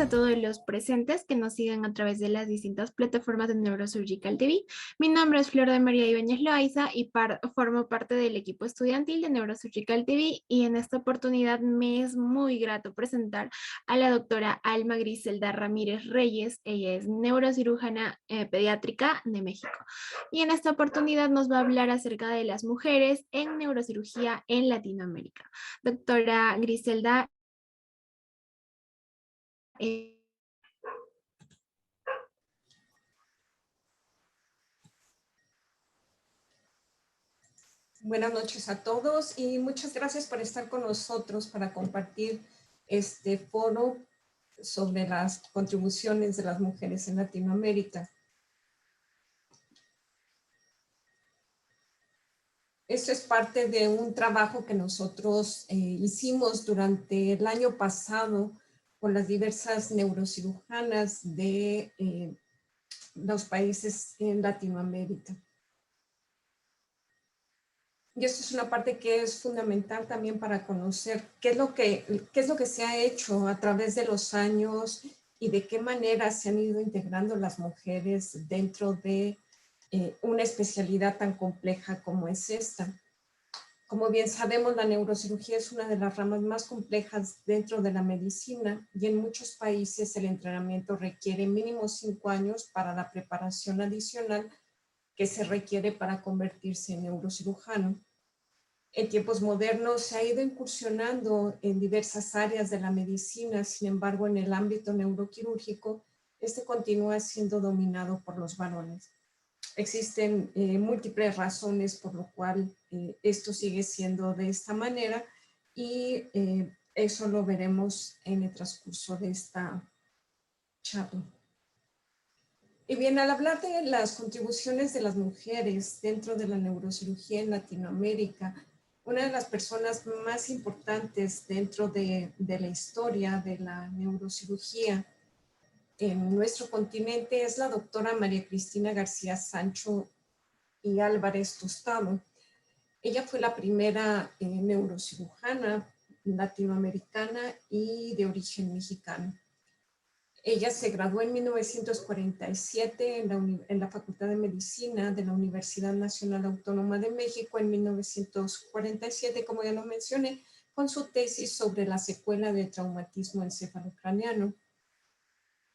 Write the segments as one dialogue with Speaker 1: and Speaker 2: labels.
Speaker 1: a todos los presentes que nos siguen a través de las distintas plataformas de Neurosurgical TV. Mi nombre es Flor de María Ibáñez Loaiza y formo parte del equipo estudiantil de Neurosurgical TV, y en esta oportunidad me es muy grato presentar a la doctora Alma Griselda Ramírez Reyes. Ella es neurocirujana pediátrica de México, y en esta oportunidad nos va a hablar acerca de las mujeres en neurocirugía en Latinoamérica. Doctora Griselda, eh,
Speaker 2: Buenas noches a todos y muchas gracias por estar con nosotros para compartir este foro sobre las contribuciones de las mujeres en Latinoamérica. Esto es parte de un trabajo que nosotros hicimos durante el año pasado con las diversas neurocirujanas de los países en Latinoamérica. Y esto es una parte que es fundamental también para conocer qué es lo que se ha hecho a través de los años y de qué manera se han ido integrando las mujeres dentro de una especialidad tan compleja como es esta. Como bien sabemos, la neurocirugía es una de las ramas más complejas dentro de la medicina, y en muchos países el entrenamiento requiere mínimo 5 años para la preparación adicional que se requiere para convertirse en neurocirujano. En tiempos modernos se ha ido incursionando en diversas áreas de la medicina. Sin embargo, en el ámbito neuroquirúrgico, este continúa siendo dominado por los varones. Existen múltiples razones por lo cual esto sigue siendo de esta manera, y eso lo veremos en el transcurso de esta charla. Y bien, al hablar de las contribuciones de las mujeres dentro de la neurocirugía en Latinoamérica, una de las personas más importantes dentro de la historia de la neurocirugía en nuestro continente es la doctora María Cristina García Sancho y Álvarez Tostado. Ella fue la primera neurocirujana latinoamericana y de origen mexicano. Ella se graduó en 1947 en la Facultad de Medicina de la Universidad Nacional Autónoma de México en 1947, como ya lo mencioné, con su tesis sobre la secuela del traumatismo encefalocraneano.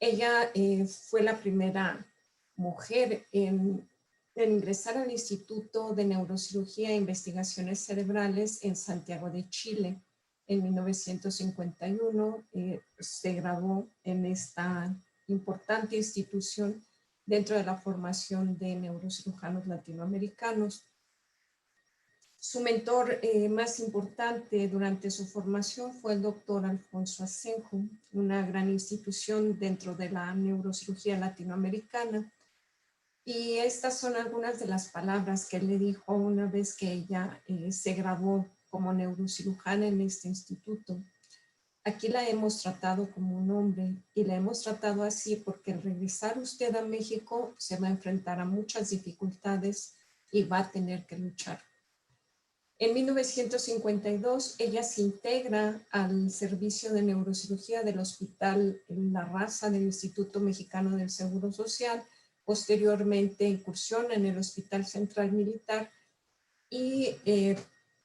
Speaker 2: Ella fue la primera mujer en ingresar al Instituto de Neurocirugía e Investigaciones Cerebrales en Santiago de Chile. En 1951 se graduó en esta importante institución dentro de la formación de neurocirujanos latinoamericanos. Su mentor más importante durante su formación fue el doctor Alfonso Asenjo, una gran institución dentro de la neurocirugía latinoamericana. Y estas son algunas de las palabras que él le dijo una vez que ella se graduó como neurocirujana en este instituto. Aquí la hemos tratado como un hombre, y la hemos tratado así porque al regresar usted a México se va a enfrentar a muchas dificultades y va a tener que luchar. En 1952 ella se integra al servicio de neurocirugía del Hospital La Raza del Instituto Mexicano del Seguro Social. Posteriormente incursiona en el Hospital Central Militar, y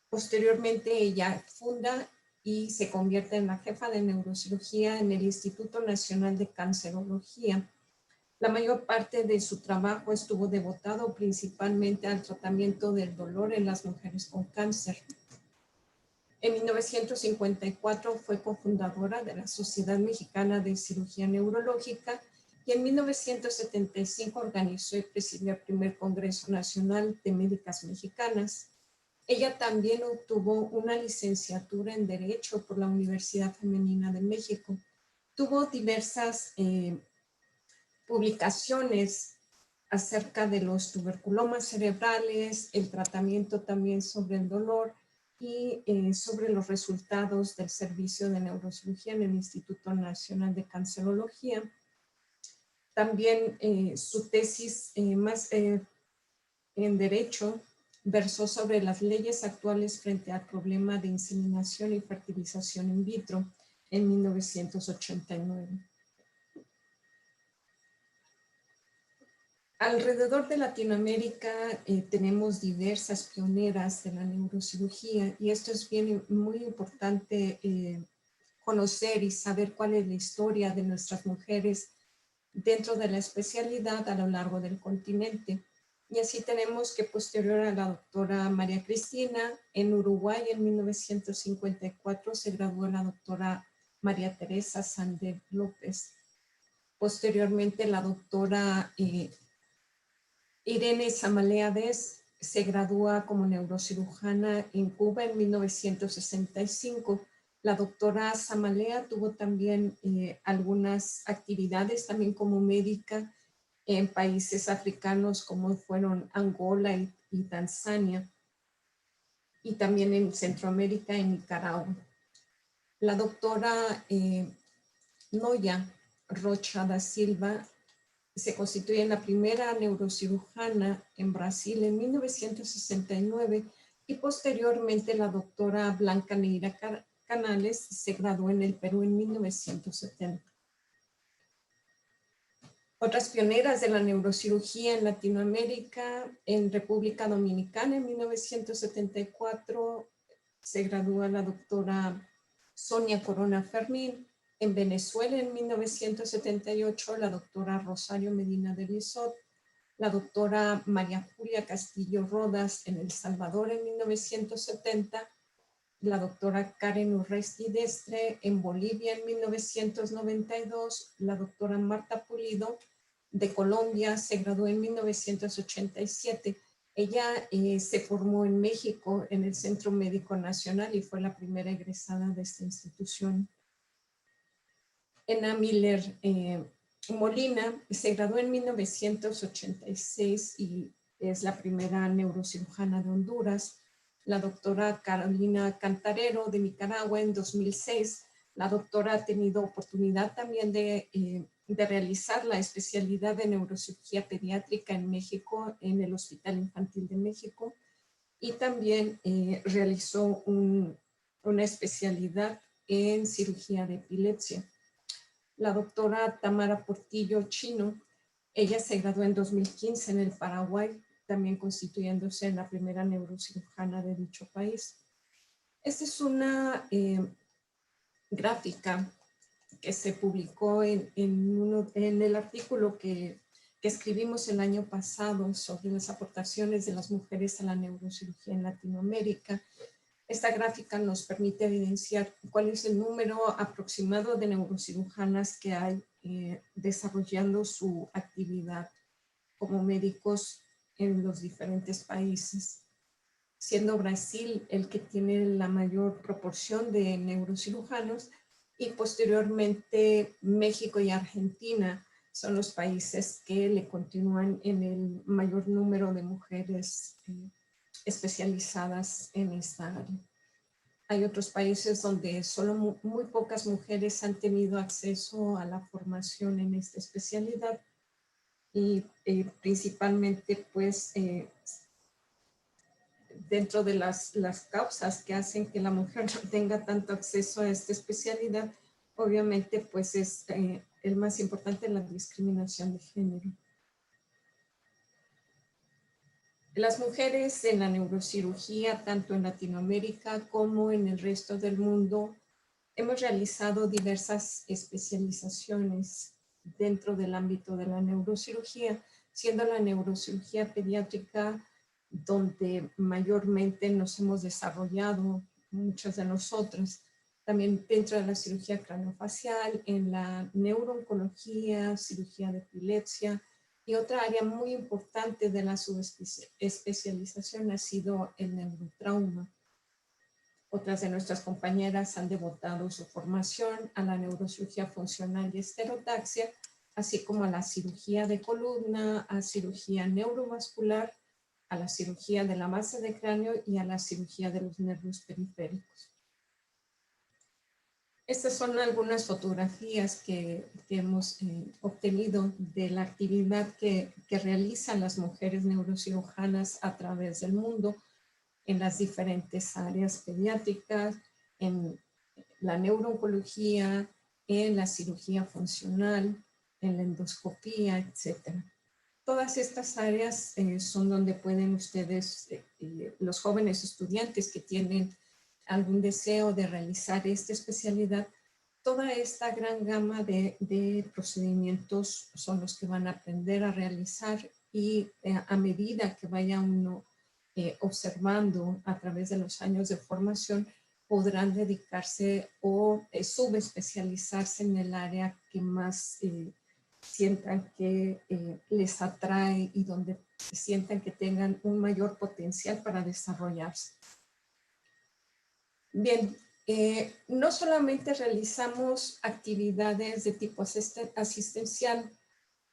Speaker 2: posteriormente ella funda y se convierte en la jefa de neurocirugía en el Instituto Nacional de Cancerología. La mayor parte de su trabajo estuvo devotado principalmente al tratamiento del dolor en las mujeres con cáncer. En 1954 fue cofundadora de la Sociedad Mexicana de Cirugía Neurológica, y en 1975 organizó y presidió el primer Congreso Nacional de Médicas Mexicanas. Ella también obtuvo una licenciatura en Derecho por la Universidad Femenina de México. Tuvo diversas publicaciones acerca de los tuberculomas cerebrales, el tratamiento también sobre el dolor, y sobre los resultados del servicio de neurocirugía en el Instituto Nacional de Cancerología. También su tesis en Derecho versó sobre las leyes actuales frente al problema de inseminación y fertilización in vitro en 1989. Alrededor de Latinoamérica tenemos diversas pioneras de la neurocirugía y esto es muy importante conocer y saber cuál es la historia de nuestras mujeres dentro de la especialidad a lo largo del continente. Y así tenemos que posterior a la doctora María Cristina, en Uruguay en 1954 se graduó la doctora María Teresa Sander López. Posteriormente la doctora Irene Samaleades se gradúa como neurocirujana en Cuba en 1965. La doctora Samalea tuvo también algunas actividades también como médica en países africanos como fueron Angola y Tanzania, y también en Centroamérica y Nicaragua. La doctora Noya Rocha da Silva se constituye en la primera neurocirujana en Brasil en 1969 y posteriormente la doctora Blanca Neira Canales se graduó en el Perú en 1970. Otras pioneras de la neurocirugía en Latinoamérica, en República Dominicana en 1974 se gradúa la doctora Sonia Corona Fermín. En Venezuela en 1978 la doctora Rosario Medina de Lizot, la doctora María Julia Castillo Rodas en El Salvador en 1970, la doctora Karen Urresti Destre en Bolivia en 1992, la doctora Marta Pulido de Colombia se graduó en 1987. Ella se formó en México en el Centro Médico Nacional y fue la primera egresada de esta institución. Ena Miller Molina se graduó en 1986 y es la primera neurocirujana de Honduras. La doctora Carolina Cantarero de Nicaragua en 2006. La doctora ha tenido oportunidad también de realizar la especialidad de neurocirugía pediátrica en México, en el Hospital Infantil de México, y también realizó una especialidad en cirugía de epilepsia. La doctora Tamara Portillo Chino, ella se graduó en 2015 en el Paraguay, también constituyéndose en la primera neurocirujana de dicho país. Esta es una gráfica que se publicó en el artículo que escribimos el año pasado sobre las aportaciones de las mujeres a la neurocirugía en Latinoamérica. Esta gráfica nos permite evidenciar cuál es el número aproximado de neurocirujanas que hay desarrollando su actividad como médicos en los diferentes países, siendo Brasil el que tiene la mayor proporción de neurocirujanos y posteriormente México y Argentina son los países que le continúan en el mayor número de mujeres especializadas en esta área. Hay otros países donde solo muy pocas mujeres han tenido acceso a la formación en esta especialidad y principalmente pues dentro de las causas que hacen que la mujer no tenga tanto acceso a esta especialidad, obviamente pues es el más importante, la discriminación de género. Las mujeres en la neurocirugía, tanto en Latinoamérica como en el resto del mundo, hemos realizado diversas especializaciones dentro del ámbito de la neurocirugía, siendo la neurocirugía pediátrica donde mayormente nos hemos desarrollado muchas de nosotras. También dentro de la cirugía craneofacial, en la neurooncología, cirugía de epilepsia, y otra área muy importante de la subespecialización ha sido el neurotrauma. Otras de nuestras compañeras han devotado su formación a la neurocirugía funcional y esterotaxia, así como a la cirugía de columna, a cirugía neurovascular, a la cirugía de la masa de cráneo y a la cirugía de los nervios periféricos. Estas son algunas fotografías que hemos obtenido de la actividad que realizan las mujeres neurocirujanas a través del mundo en las diferentes áreas pediátricas, en la neurooncología, en la cirugía funcional, en la endoscopía, etc. Todas estas áreas son donde pueden ustedes, los jóvenes estudiantes que tienen algún deseo de realizar esta especialidad, toda esta gran gama de procedimientos son los que van a aprender a realizar y a medida que vaya uno observando a través de los años de formación, podrán dedicarse o subespecializarse en el área que más sientan que les atrae y donde sientan que tengan un mayor potencial para desarrollarse. Bien, no solamente realizamos actividades de tipo asistencial,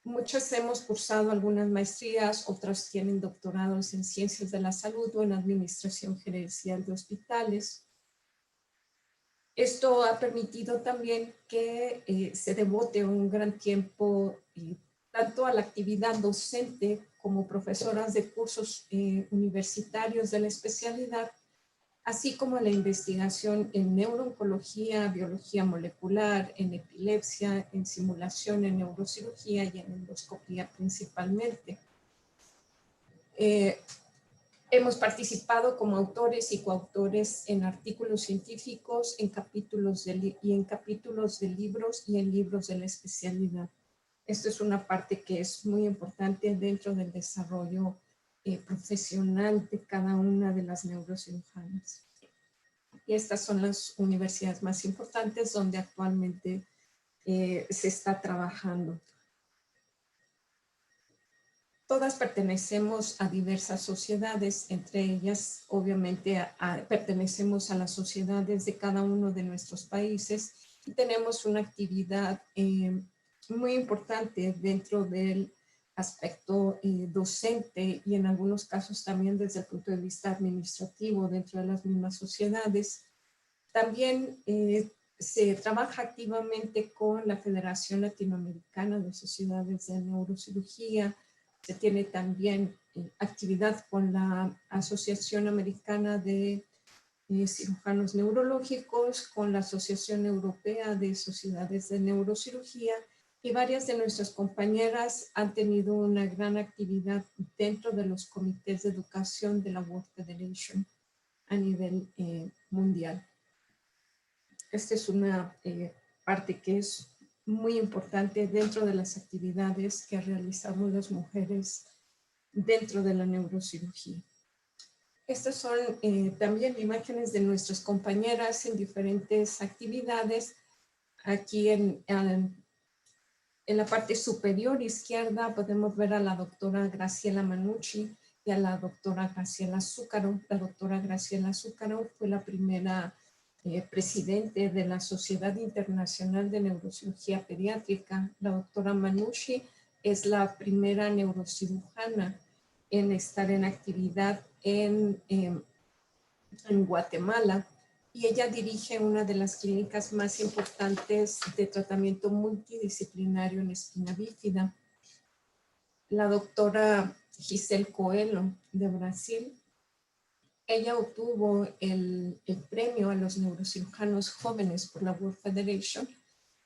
Speaker 2: muchas hemos cursado algunas maestrías, otras tienen doctorados en ciencias de la salud o en administración gerencial de hospitales. Esto ha permitido también que se devote un gran tiempo tanto a la actividad docente como profesoras de cursos universitarios de la especialidad, así como a la investigación en neurooncología, biología molecular, en epilepsia, en simulación, en neurocirugía y en endoscopía principalmente. Hemos participado como autores y coautores en artículos científicos, en capítulos de libros y en libros de la especialidad. Esto es una parte que es muy importante dentro del desarrollo profesional de cada una de las neurocirujanas. Y estas son las universidades más importantes donde actualmente se está trabajando. Todas pertenecemos a diversas sociedades, entre ellas obviamente pertenecemos a las sociedades de cada uno de nuestros países y tenemos una actividad muy importante dentro del aspecto docente y en algunos casos también desde el punto de vista administrativo dentro de las mismas sociedades. También se trabaja activamente con la Federación Latinoamericana de Sociedades de Neurocirugía. Se tiene también actividad con la Asociación Americana de Cirujanos Neurológicos, con la Asociación Europea de Sociedades de Neurocirugía, y varias de nuestras compañeras han tenido una gran actividad dentro de los comités de educación de la World Federation a nivel mundial. Esta es una parte que es muy importante dentro de las actividades que realizamos las mujeres dentro de la neurocirugía. Estas son también imágenes de nuestras compañeras en diferentes actividades. Aquí en la parte superior izquierda podemos ver a la doctora Graciela Manucci y a la doctora Graciela Zúcaro. La doctora Graciela Zúcaro fue la primera presidente de la Sociedad Internacional de Neurocirugía Pediátrica. La doctora Manucci es la primera neurocirujana en estar en actividad en Guatemala, y ella dirige una de las clínicas más importantes de tratamiento multidisciplinario en espina bífida. La doctora Giselle Coelho de Brasil, ella obtuvo el premio a los neurocirujanos jóvenes por la World Federation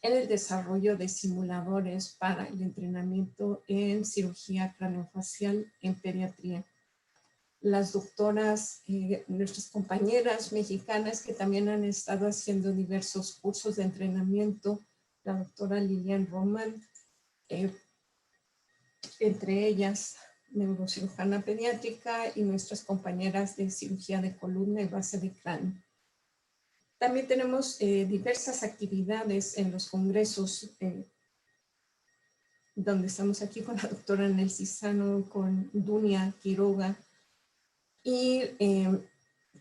Speaker 2: en el desarrollo de simuladores para el entrenamiento en cirugía craneofacial en pediatría. Las doctoras, nuestras compañeras mexicanas que también han estado haciendo diversos cursos de entrenamiento, la doctora Lilian Roman, entre ellas neurocirujana pediátrica, y nuestras compañeras de cirugía de columna y base de cráneo. También tenemos diversas actividades en los congresos, donde estamos aquí con la doctora Nelcy Sano, con Dunia Quiroga, y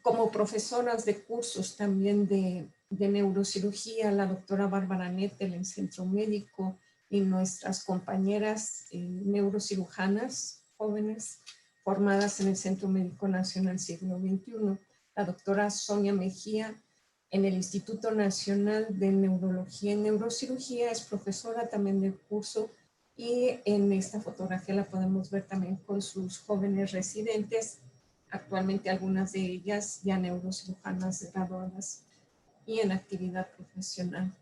Speaker 2: como profesoras de cursos también de neurocirugía, la doctora Bárbara Nettel en Centro Médico, y nuestras compañeras neurocirujanas jóvenes formadas en el Centro Médico Nacional Siglo XXI, la doctora Sonia Mejía en el Instituto Nacional de Neurología y Neurocirugía, es profesora también del curso, y en esta fotografía la podemos ver también con sus jóvenes residentes, actualmente algunas de ellas ya neurocirujanas graduadas y en actividad profesional.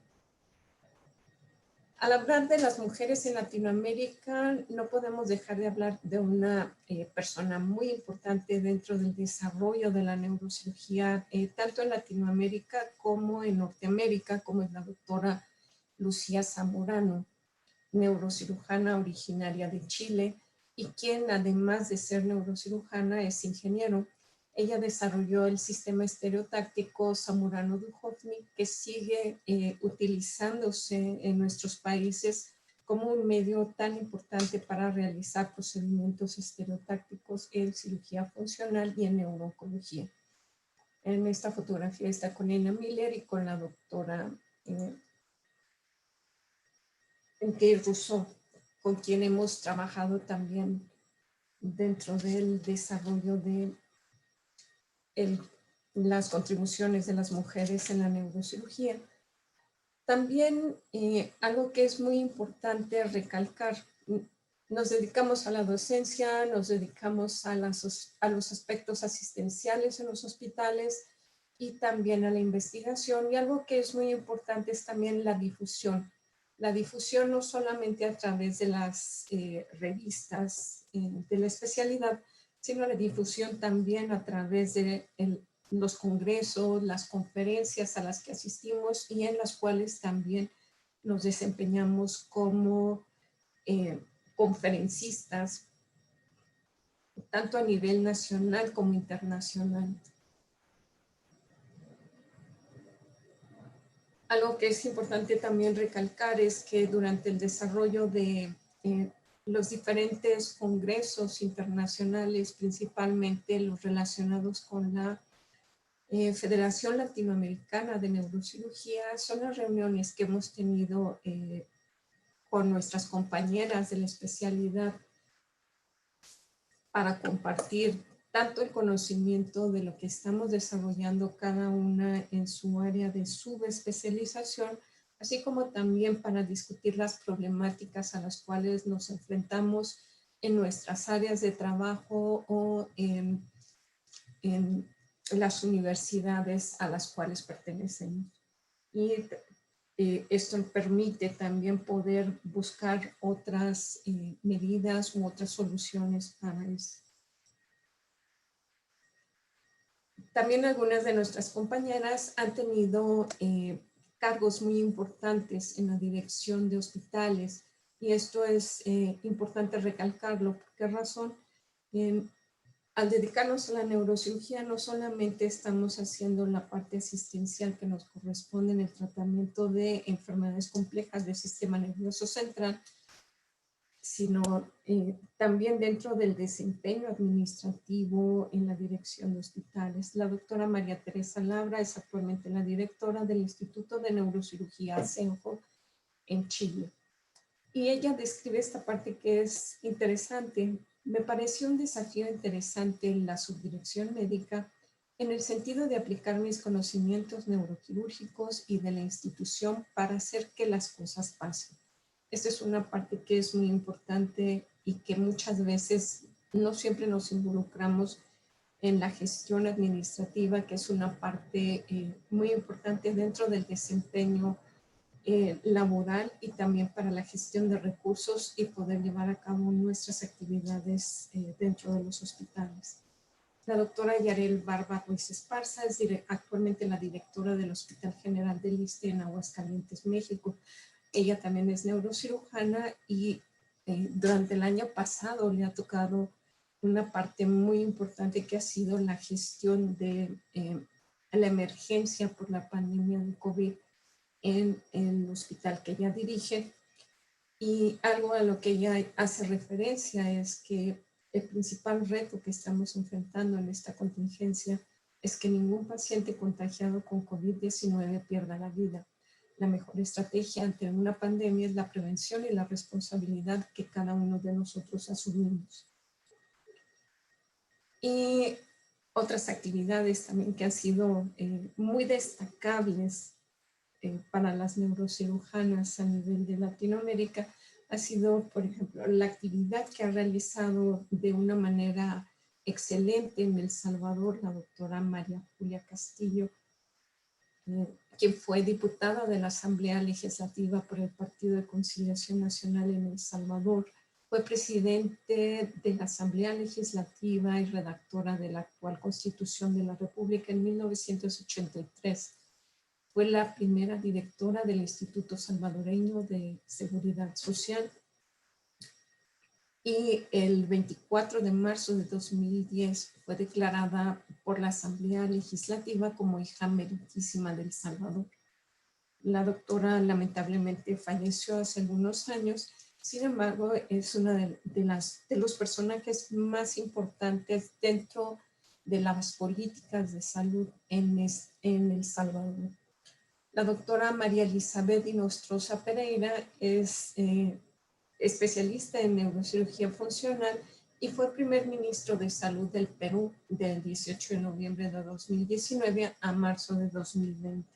Speaker 2: Al hablar de las mujeres en Latinoamérica, no podemos dejar de hablar de una persona muy importante dentro del desarrollo de la neurocirugía, tanto en Latinoamérica como en Norteamérica, como es la doctora Lucía Zamorano, neurocirujana originaria de Chile, y quien además de ser neurocirujana es ingeniero. Ella desarrolló el sistema estereotáctico Zamorano-Duhovny, que sigue utilizándose en nuestros países como un medio tan importante para realizar procedimientos estereotácticos en cirugía funcional y en neurooncología. En esta fotografía está con Ena Miller y con la doctora Kay Rousseau, con quien hemos trabajado también dentro del desarrollo de las contribuciones de las mujeres en la neurocirugía. También algo que es muy importante recalcar, nos dedicamos a la docencia, nos dedicamos a los aspectos asistenciales en los hospitales y también a la investigación, y algo que es muy importante es también la difusión. La difusión no solamente a través de las revistas de la especialidad, sino la difusión también a través de los congresos, las conferencias a las que asistimos y en las cuales también nos desempeñamos como conferencistas, tanto a nivel nacional como internacional. Algo que es importante también recalcar es que durante el desarrollo de los diferentes congresos internacionales, principalmente los relacionados con la Federación Latinoamericana de Neurocirugía, son las reuniones que hemos tenido con nuestras compañeras de la especialidad para compartir tanto el conocimiento de lo que estamos desarrollando cada una en su área de subespecialización, así como también para discutir las problemáticas a las cuales nos enfrentamos en nuestras áreas de trabajo o en las universidades a las cuales pertenecemos. Y esto permite también poder buscar otras medidas u otras soluciones para eso. También algunas de nuestras compañeras han tenido cargos muy importantes en la dirección de hospitales, y esto es importante recalcarlo. ¿Por qué razón? Al dedicarnos a la neurocirugía no solamente estamos haciendo la parte asistencial que nos corresponde en el tratamiento de enfermedades complejas del sistema nervioso central, sino también dentro del desempeño administrativo en la dirección de hospitales. La doctora María Teresa Labra es actualmente la directora del Instituto de Neurocirugía CENJO en Chile. Y ella describe esta parte que es interesante. Me pareció un desafío interesante en la subdirección médica en el sentido de aplicar mis conocimientos neuroquirúrgicos y de la institución para hacer que las cosas pasen. Esta es una parte que es muy importante y que muchas veces no siempre nos involucramos en la gestión administrativa, que es una parte muy importante dentro del desempeño laboral y también para la gestión de recursos y poder llevar a cabo nuestras actividades dentro de los hospitales. La doctora Yarel Barba Ruiz Esparza es actualmente la directora del Hospital General del ISSSTE en Aguascalientes, México. Ella también es neurocirujana y durante el año pasado le ha tocado una parte muy importante que ha sido la gestión de la emergencia por la pandemia de COVID en el hospital que ella dirige. Y algo a lo que ella hace referencia es que el principal reto que estamos enfrentando en esta contingencia es que ningún paciente contagiado con COVID-19 pierda la vida. La mejor estrategia ante una pandemia es la prevención y la responsabilidad que cada uno de nosotros asumimos. Y otras actividades también que han sido muy destacables para las neurocirujanas a nivel de Latinoamérica ha sido, por ejemplo, la actividad que ha realizado de una manera excelente en El Salvador la doctora María Julia Castillo, quien fue diputada de la Asamblea Legislativa por el Partido de Conciliación Nacional en El Salvador. Fue presidente de la Asamblea Legislativa y redactora de la actual Constitución de la República en 1983. Fue la primera directora del Instituto Salvadoreño de Seguridad Social. Y el 24 de marzo de 2010 fue declarada por la Asamblea Legislativa como hija meritísima de El Salvador. La doctora lamentablemente falleció hace algunos años. Sin embargo, es una de los personajes más importantes dentro de las políticas de salud en El Salvador. La doctora María Elizabeth Inostroza Pereira es especialista en neurocirugía funcional y fue primer ministro de Salud del Perú del 18 de noviembre de 2019 a marzo de 2020.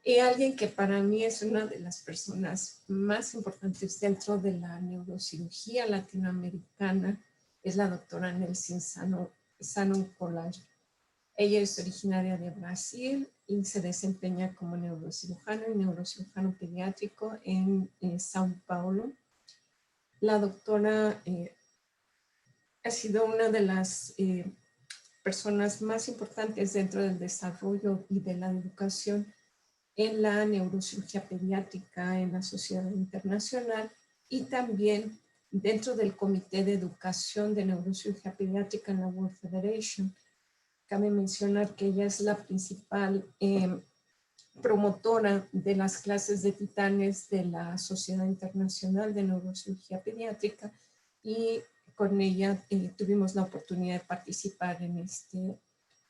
Speaker 2: Y alguien que para mí es una de las personas más importantes dentro de la neurocirugía latinoamericana es la doctora Nelson Sano Collage. Ella es originaria de Brasil y se desempeña como neurocirujano y neurocirujano pediátrico en Sao Paulo. La doctora ha sido una de las personas más importantes dentro del desarrollo y de la educación en la neurocirugía pediátrica en la Sociedad Internacional y también dentro del Comité de Educación de Neurocirugía Pediátrica en la World Federation. Cabe mencionar que ella es la principal promotora de las clases de titanes de la Sociedad Internacional de Neurocirugía Pediátrica y con ella tuvimos la oportunidad de participar en este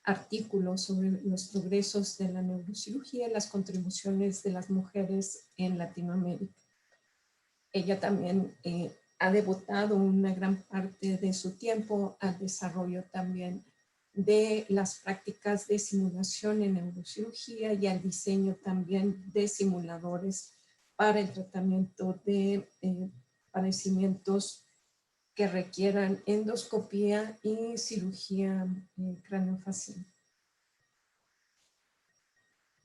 Speaker 2: artículo sobre los progresos de la neurocirugía y las contribuciones de las mujeres en Latinoamérica. Ella también ha devotado una gran parte de su tiempo al desarrollo también de las prácticas de simulación en neurocirugía y al diseño también de simuladores para el tratamiento de padecimientos que requieran endoscopía y cirugía craneofacial.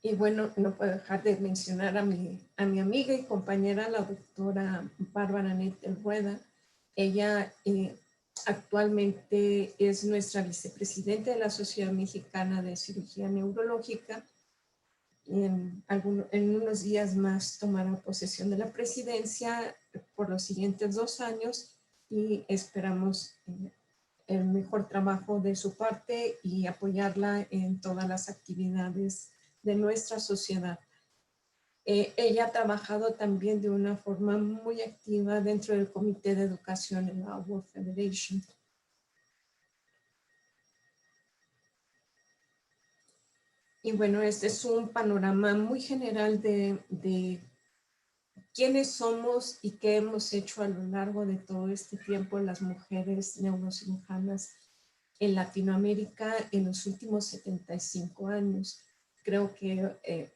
Speaker 2: Y bueno, no puedo dejar de mencionar a mi amiga y compañera, la doctora Bárbara Nettel Rueda. Ella actualmente es nuestra vicepresidenta de la Sociedad Mexicana de Cirugía Neurológica. En unos días más tomará posesión de la presidencia por los siguientes 2 años y esperamos el mejor trabajo de su parte y apoyarla en todas las actividades de nuestra sociedad. Ella ha trabajado también de una forma muy activa dentro del Comité de Educación en la World Federation. Y bueno, este es un panorama muy general de quiénes somos y qué hemos hecho a lo largo de todo este tiempo las mujeres neurocirujanas en Latinoamérica en los últimos 75 años. Creo que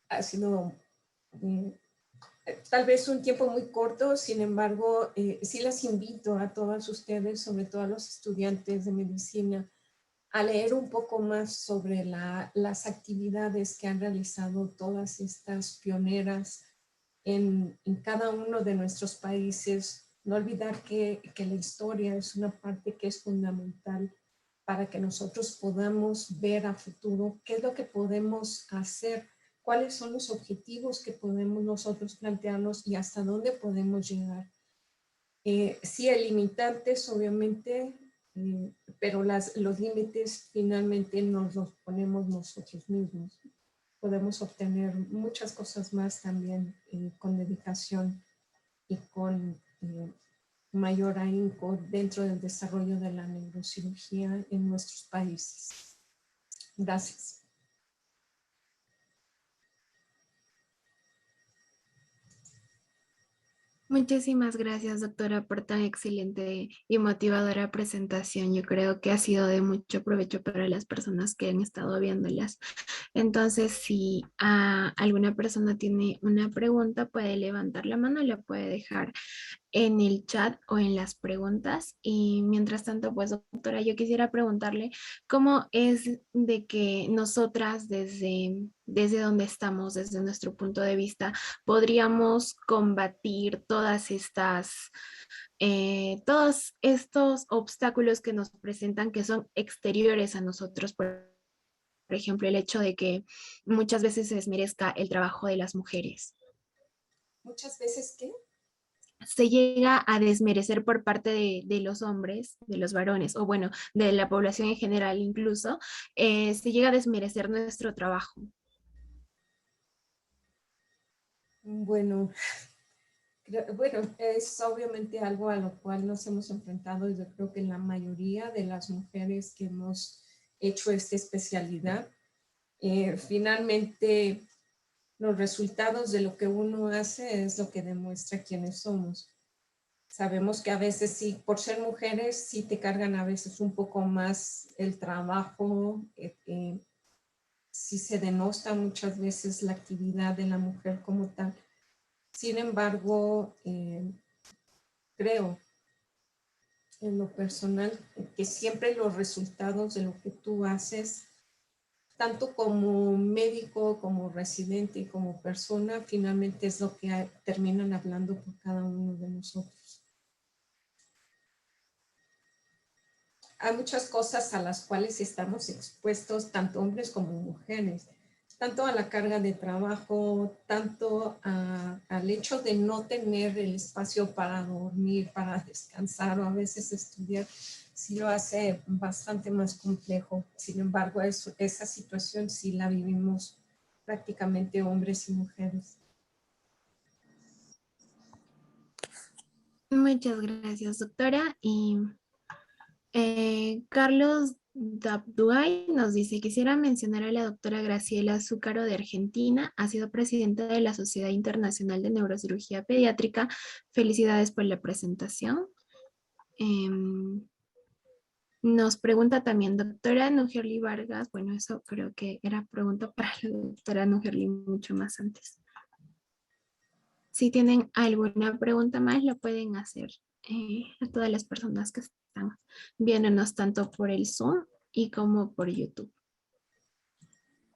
Speaker 2: ha sido tal vez un tiempo muy corto, sin embargo, sí las invito a todas ustedes, sobre todo a los estudiantes de medicina, a leer un poco más sobre las actividades que han realizado todas estas pioneras en cada uno de nuestros países. No olvidar que la historia es una parte que es fundamental para que nosotros podamos ver a futuro qué es lo que podemos hacer, cuáles son los objetivos que podemos nosotros plantearnos y hasta dónde podemos llegar. Sí hay limitantes, obviamente, pero los límites finalmente nos los ponemos nosotros mismos. Podemos obtener muchas cosas más también con dedicación y con mayor ahínco dentro del desarrollo de la neurocirugía en nuestros países. Gracias.
Speaker 1: Muchísimas gracias, doctora, por tan excelente y motivadora presentación. Yo creo que ha sido de mucho provecho para las personas que han estado viéndolas. Entonces, si alguna persona tiene una pregunta, puede levantar la mano y la puede dejar en el chat o en las preguntas. Y mientras tanto, pues doctora, yo quisiera preguntarle cómo es de que nosotras desde donde estamos, desde nuestro punto de vista, podríamos combatir todos estos obstáculos que nos presentan, que son exteriores a nosotros. Por ejemplo, el hecho de que muchas veces se desmerezca el trabajo de las mujeres.
Speaker 2: Muchas veces, ¿qué?
Speaker 1: Se llega a desmerecer por parte de los hombres, de los varones, o bueno, de la población en general incluso, se llega a desmerecer nuestro trabajo.
Speaker 2: Bueno, bueno, es obviamente algo a lo cual nos hemos enfrentado y yo creo que la mayoría de las mujeres que hemos hecho esta especialidad, finalmente los resultados de lo que uno hace es lo que demuestra quiénes somos. Sabemos que a veces sí, por ser mujeres, sí te cargan a veces un poco más el trabajo, sí se denosta muchas veces la actividad de la mujer como tal. Sin embargo, creo en lo personal que siempre los resultados de lo que tú haces, tanto como médico, como residente y como persona, finalmente es lo que terminan hablando por cada uno de nosotros. Hay muchas cosas a las cuales estamos expuestos, tanto hombres como mujeres, tanto a la carga de trabajo, tanto al hecho de no tener el espacio para dormir, para descansar o a veces estudiar, sí lo hace bastante más complejo. Sin embargo, esa situación sí la vivimos prácticamente hombres y mujeres.
Speaker 1: Muchas gracias, doctora. Y Carlos Dabduay nos dice, quisiera mencionar a la doctora Graciela Zúcaro de Argentina, ha sido presidenta de la Sociedad Internacional de Neurocirugía Pediátrica. Felicidades por la presentación. Em, Nos pregunta también, doctora Nujerli Vargas, bueno, eso creo que era pregunta para la doctora Nujerli mucho más antes. Si tienen alguna pregunta más, lo pueden hacer a todas las personas que están viéndonos tanto por el Zoom y como por YouTube.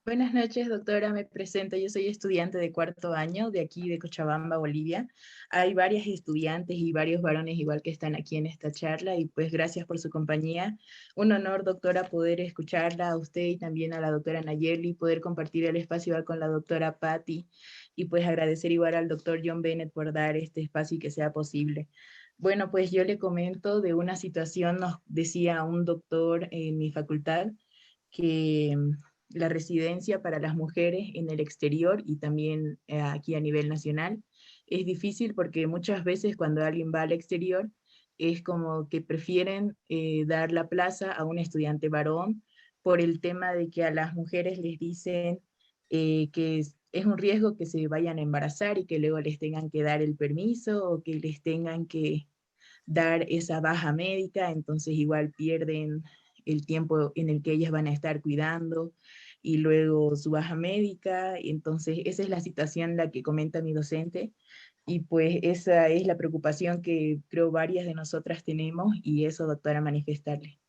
Speaker 3: Buenas noches, doctora. Me presento. Yo soy estudiante de cuarto año de aquí de Cochabamba, Bolivia. Hay varias estudiantes y varios varones igual que están aquí en esta charla y pues gracias por su compañía. Un honor, doctora, poder escucharla a usted y también a la doctora Nayeli, poder compartir el espacio igual con la doctora Patti y pues agradecer igual al doctor John Bennett por dar este espacio y que sea posible. Bueno, pues yo le comento de una situación, nos decía un doctor en mi facultad, que la residencia para las mujeres en el exterior y también aquí a nivel nacional es difícil porque muchas veces cuando alguien va al exterior es como que prefieren dar la plaza a un estudiante varón por el tema de que a las mujeres les dicen que es un riesgo que se vayan a embarazar y que luego les tengan que dar el permiso o que les tengan que dar esa baja médica, entonces igual pierden el tiempo en el que ellas van a estar cuidando y luego su baja médica. Entonces esa es la situación la que comenta mi docente y pues esa es la preocupación que creo varias de nosotras tenemos y eso, doctora, manifestarle.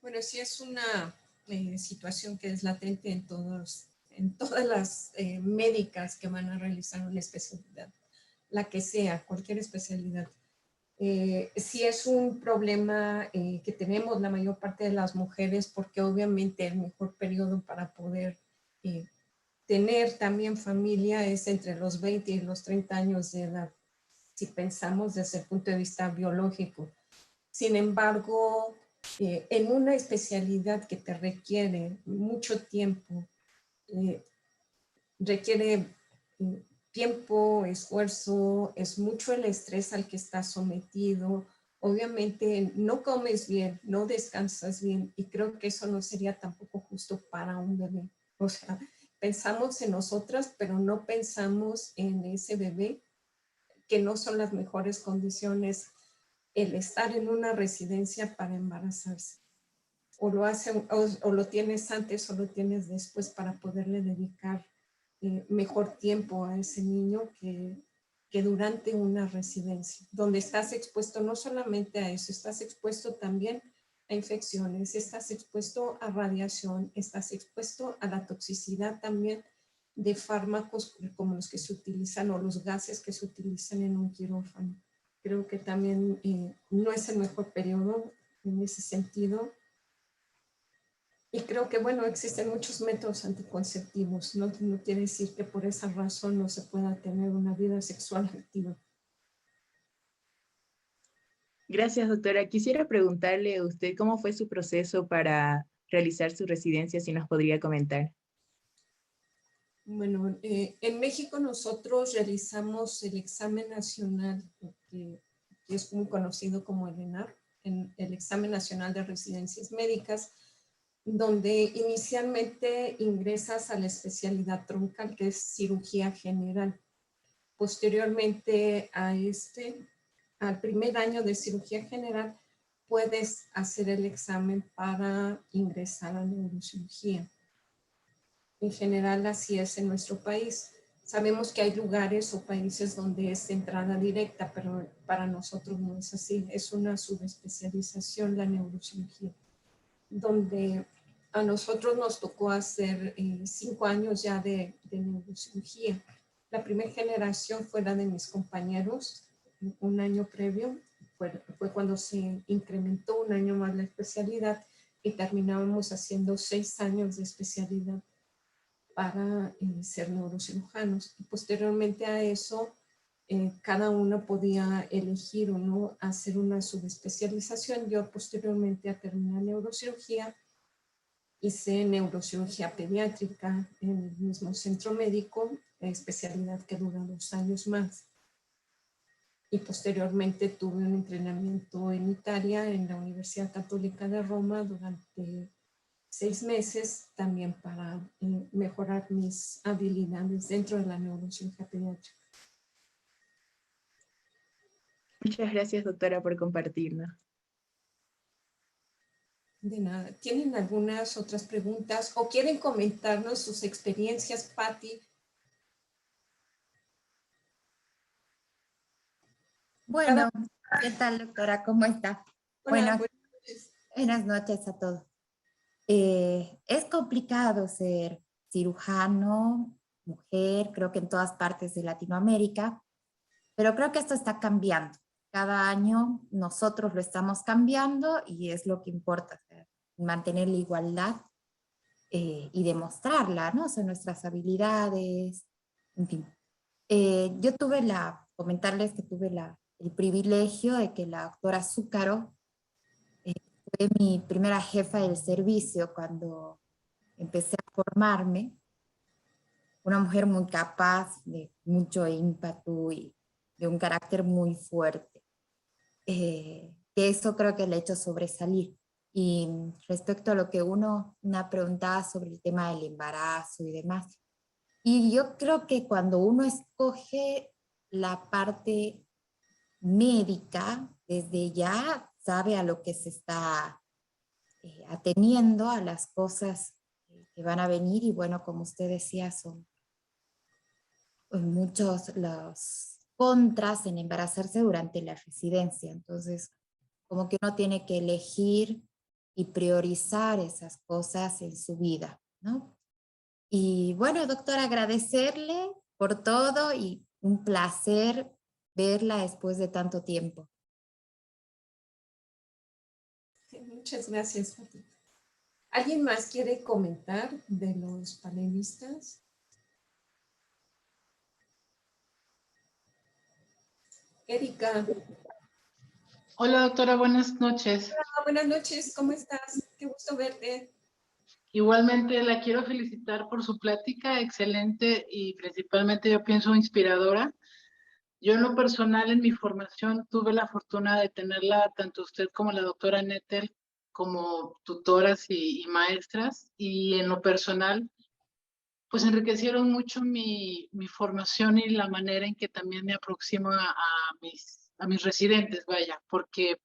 Speaker 2: Bueno, sí es una situación que es latente en todas las médicas que van a realizar una especialidad, la que sea, cualquier especialidad. Sí es un problema que tenemos la mayor parte de las mujeres porque obviamente el mejor periodo para poder eh, tener también familia es entre los 20 y los 30 años de edad, si pensamos desde el punto de vista biológico. Sin embargo, en una especialidad que te requiere mucho tiempo, eh, requiere tiempo, esfuerzo, es mucho el estrés al que estás sometido. Obviamente no comes bien, no descansas bien y creo que eso no sería tampoco justo para un bebé. O sea, pensamos en nosotras, pero no pensamos en ese bebé que no son las mejores condiciones el estar en una residencia para embarazarse. O lo hacen, o lo tienes antes o lo tienes después para poderle dedicar mejor tiempo a ese niño que durante una residencia, donde estás expuesto no solamente a eso, estás expuesto también a infecciones, estás expuesto a radiación, estás expuesto a la toxicidad también de fármacos como los que se utilizan o los gases que se utilizan en un quirófano. Creo que también no es el mejor periodo en ese sentido. Y creo que, bueno, existen muchos métodos anticonceptivos. No quiere decir que por esa razón no se pueda tener una vida sexual activa.
Speaker 3: Gracias, doctora. Quisiera preguntarle a usted cómo fue su proceso para realizar su residencia, si nos podría comentar.
Speaker 2: Bueno, en México nosotros realizamos el examen nacional, que es muy conocido como el ENAR, el examen nacional de residencias médicas, donde inicialmente ingresas a la especialidad troncal, que es cirugía general. Posteriormente al primer año de cirugía general, puedes hacer el examen para ingresar a neurocirugía. En general así es en nuestro país. Sabemos que hay lugares o países donde es entrada directa, pero para nosotros no es así. Es una subespecialización la neurocirugía, donde a nosotros nos tocó hacer 5 años ya de neurocirugía. La primera generación fue la de mis compañeros, un año previo, fue cuando se incrementó un año más la especialidad y terminábamos haciendo 6 años de especialidad para ser neurocirujanos. Y posteriormente a eso, cada uno podía elegir o no hacer una subespecialización. Yo posteriormente a terminar neurocirugía, hice neurocirugía pediátrica en el mismo centro médico, especialidad que dura 2 años más. Y posteriormente tuve un entrenamiento en Italia, en la Universidad Católica de Roma, durante 6 meses, también para mejorar mis habilidades dentro de la neurocirugía pediátrica.
Speaker 3: Muchas gracias, doctora, por compartirnos.
Speaker 2: De nada. ¿Tienen algunas otras preguntas o quieren comentarnos sus experiencias, Patti?
Speaker 4: Bueno, ¿qué tal, doctora? ¿Cómo está?
Speaker 2: Hola,
Speaker 4: Bueno, buenas noches a todos. Es complicado ser cirujano, mujer, creo que en todas partes de Latinoamérica, pero creo que esto está cambiando. Cada año nosotros lo estamos cambiando y es lo que importa, o sea, mantener la igualdad y demostrarla, ¿no? Son nuestras habilidades, en fin. Yo comentarles que tuve el privilegio de que la doctora Zúcaro fue mi primera jefa del servicio cuando empecé a formarme. Una mujer muy capaz, de mucho ímpetu y de un carácter muy fuerte. Que eso creo que le ha hecho sobresalir. Y respecto a lo que una preguntaba sobre el tema del embarazo y demás, y yo creo que cuando uno escoge la parte médica, desde ya sabe a lo que se está ateniendo, a las cosas que van a venir, y bueno, como usted decía, son muchos los contras en embarazarse durante la residencia. Entonces, como que uno tiene que elegir y priorizar esas cosas en su vida, ¿no? Y bueno, doctora, agradecerle por todo y un placer verla después de tanto tiempo.
Speaker 2: muchas gracias, Patti. ¿Alguien más quiere comentar de los panelistas? Erika.
Speaker 5: Hola doctora, buenas noches.
Speaker 2: Hola, buenas noches, ¿cómo estás? Qué gusto verte.
Speaker 5: Igualmente la quiero felicitar por su plática, excelente y principalmente yo pienso inspiradora. Yo en lo personal, en mi formación, tuve la fortuna de tenerla tanto usted como la doctora Nettel como tutoras y maestras, y en lo personal pues enriquecieron mucho mi formación y la manera en que también me aproximo a mis residentes, vaya, porque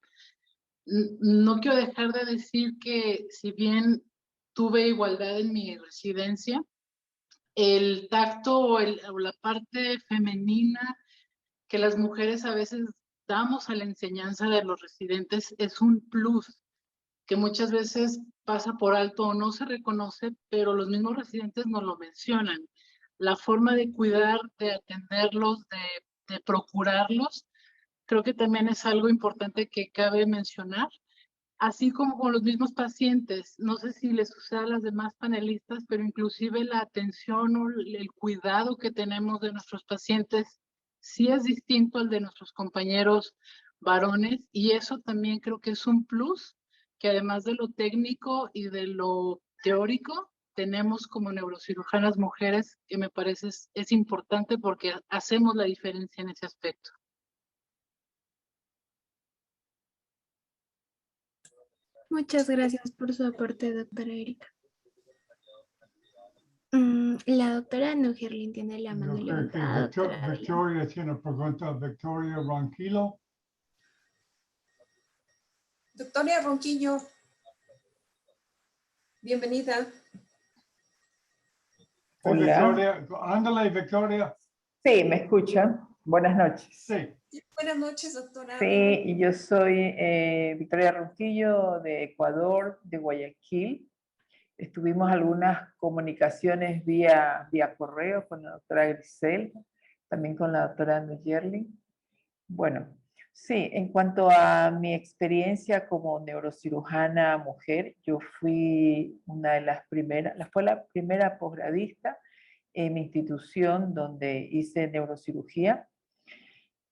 Speaker 5: no quiero dejar de decir que si bien tuve igualdad en mi residencia, el tacto o la parte femenina que las mujeres a veces damos a la enseñanza de los residentes es un plus que muchas veces pasa por alto o no se reconoce, pero los mismos residentes nos lo mencionan. La forma de cuidar, de atenderlos, de procurarlos, creo que también es algo importante que cabe mencionar, así como con los mismos pacientes. No sé si les sucede a las demás panelistas, pero inclusive la atención o el cuidado que tenemos de nuestros pacientes sí es distinto al de nuestros compañeros varones, y eso también creo que es un plus que además de lo técnico y de lo teórico, tenemos como neurocirujanas mujeres, que me parece es importante porque hacemos la diferencia en ese aspecto.
Speaker 1: Muchas gracias por su aporte, doctora Erika. La doctora Nugerlin tiene la mano
Speaker 6: Yo creo que
Speaker 1: levantada.
Speaker 6: Victoria tiene pregunta. Victoria Ronquillo.
Speaker 2: Doctora Ronquillo, bienvenida.
Speaker 6: Hey,
Speaker 7: Hola.
Speaker 6: Victoria, ándale, Victoria.
Speaker 7: Sí, ¿me escuchan? Buenas noches.
Speaker 6: Sí.
Speaker 2: Buenas noches, doctora.
Speaker 7: Sí, y yo soy Victoria Ronquillo de Ecuador, de Guayaquil. Estuvimos algunas comunicaciones vía correo con la doctora Grisel, también con la doctora Nugerlin. Bueno, sí, en cuanto a mi experiencia como neurocirujana mujer, yo fui una de las primeras, fue la primera posgradista en mi institución donde hice neurocirugía.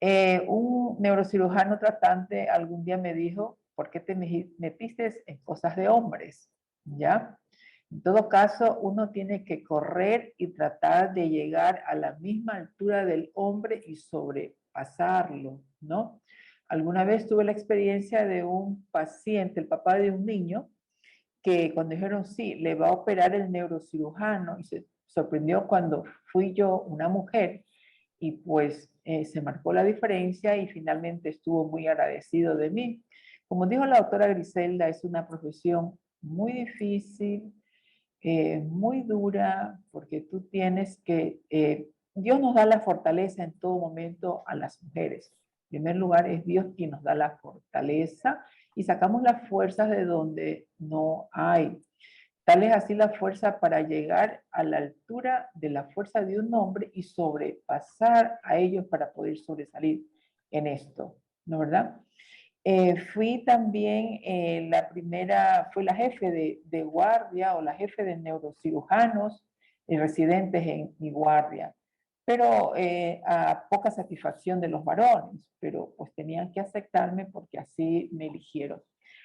Speaker 7: Un neurocirujano tratante algún día me dijo, ¿por qué te metiste en cosas de hombres? ¿Ya? En todo caso, uno tiene que correr y tratar de llegar a la misma altura del hombre y sobrepasarlo, ¿no? Alguna vez tuve la experiencia de un paciente, el papá de un niño, que cuando dijeron, sí, le va a operar el neurocirujano, y se sorprendió cuando fui yo una mujer, y pues se marcó la diferencia y finalmente estuvo muy agradecido de mí. Como dijo la doctora Griselda, es una profesión muy difícil, muy dura, porque tú tienes que, Dios nos da la fortaleza en todo momento a las mujeres. En primer lugar, es Dios quien nos da la fortaleza y sacamos las fuerzas de donde no hay. Tal es así la fuerza para llegar a la altura de la fuerza de un hombre y sobrepasar a ellos para poder sobresalir en esto, ¿no es verdad? Fui también fui la jefe de guardia o la jefe de neurocirujanos residentes en mi guardia, pero a poca satisfacción de los varones, pero pues tenían que aceptarme porque así me eligieron.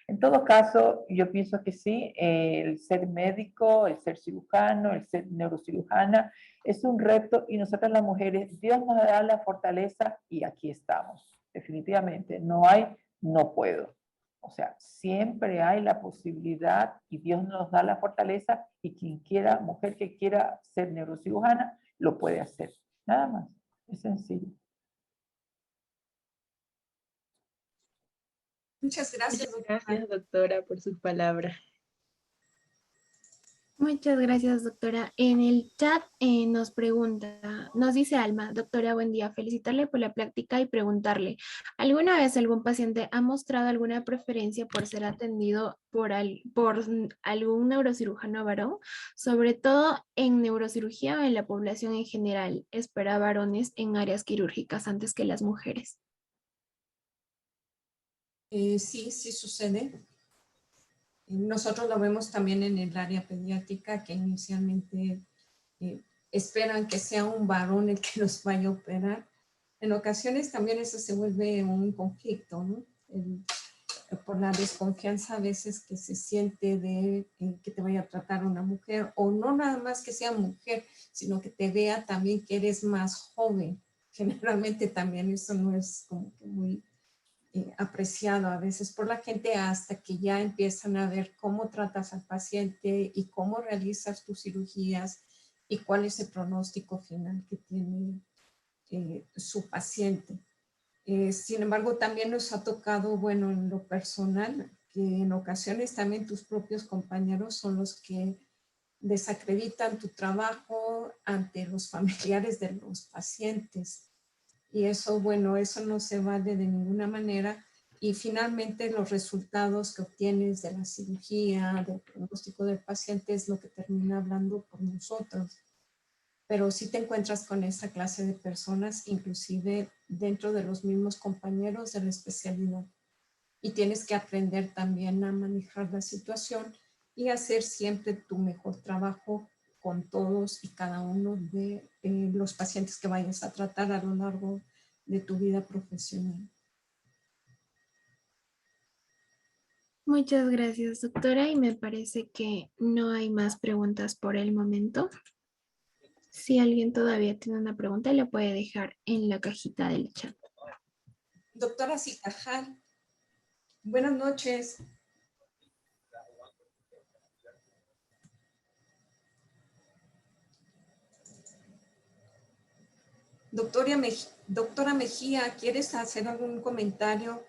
Speaker 7: En todo caso, yo pienso que sí, el ser médico, el ser cirujano, el ser neurocirujana es un reto y nosotras las mujeres, Dios nos da la fortaleza y aquí estamos. Definitivamente, no puedo. O sea, siempre hay la posibilidad y Dios nos da la fortaleza y quien quiera, mujer que quiera ser neurocirujana, lo puede hacer. Nada más, es sencillo.
Speaker 2: Muchas gracias, doctora.
Speaker 3: Gracias, doctora, por sus palabras.
Speaker 1: Muchas gracias, doctora. En el chat nos pregunta, nos dice Alma, doctora, buen día, felicitarle por la práctica y preguntarle, ¿alguna vez algún paciente ha mostrado alguna preferencia por ser atendido por algún neurocirujano varón? Sobre todo en neurocirugía o en la población en general, espera varones en áreas quirúrgicas antes que las mujeres.
Speaker 2: Sí sucede. Nosotros lo vemos también en el área pediátrica, que inicialmente esperan que sea un varón el que los vaya a operar. En ocasiones también eso se vuelve un conflicto, ¿no? Por la desconfianza a veces que se siente de que te vaya a tratar una mujer, o no nada más que sea mujer, sino que te vea también que eres más joven. Generalmente también eso no es como que muy apreciado a veces por la gente hasta que ya empiezan a ver cómo tratas al paciente y cómo realizas tus cirugías y cuál es el pronóstico final que tiene su paciente. Sin embargo, también nos ha tocado, bueno, en lo personal, que en ocasiones también tus propios compañeros son los que desacreditan tu trabajo ante los familiares de los pacientes. Y eso, bueno, eso no se vale de ninguna manera. Y finalmente los resultados que obtienes de la cirugía, del pronóstico del paciente es lo que termina hablando por nosotros. Pero sí te encuentras con esa clase de personas, inclusive dentro de los mismos compañeros de la especialidad. Y tienes que aprender también a manejar la situación y hacer siempre tu mejor trabajo con todos y cada uno de los pacientes que vayas a tratar a lo largo de tu vida profesional.
Speaker 1: Muchas gracias, doctora, y me parece que no hay más preguntas por el momento. Si alguien todavía tiene una pregunta, la puede dejar en la cajita del chat.
Speaker 2: Doctora Zicajal, buenas noches. Doctora Mejía, ¿quieres hacer algún comentario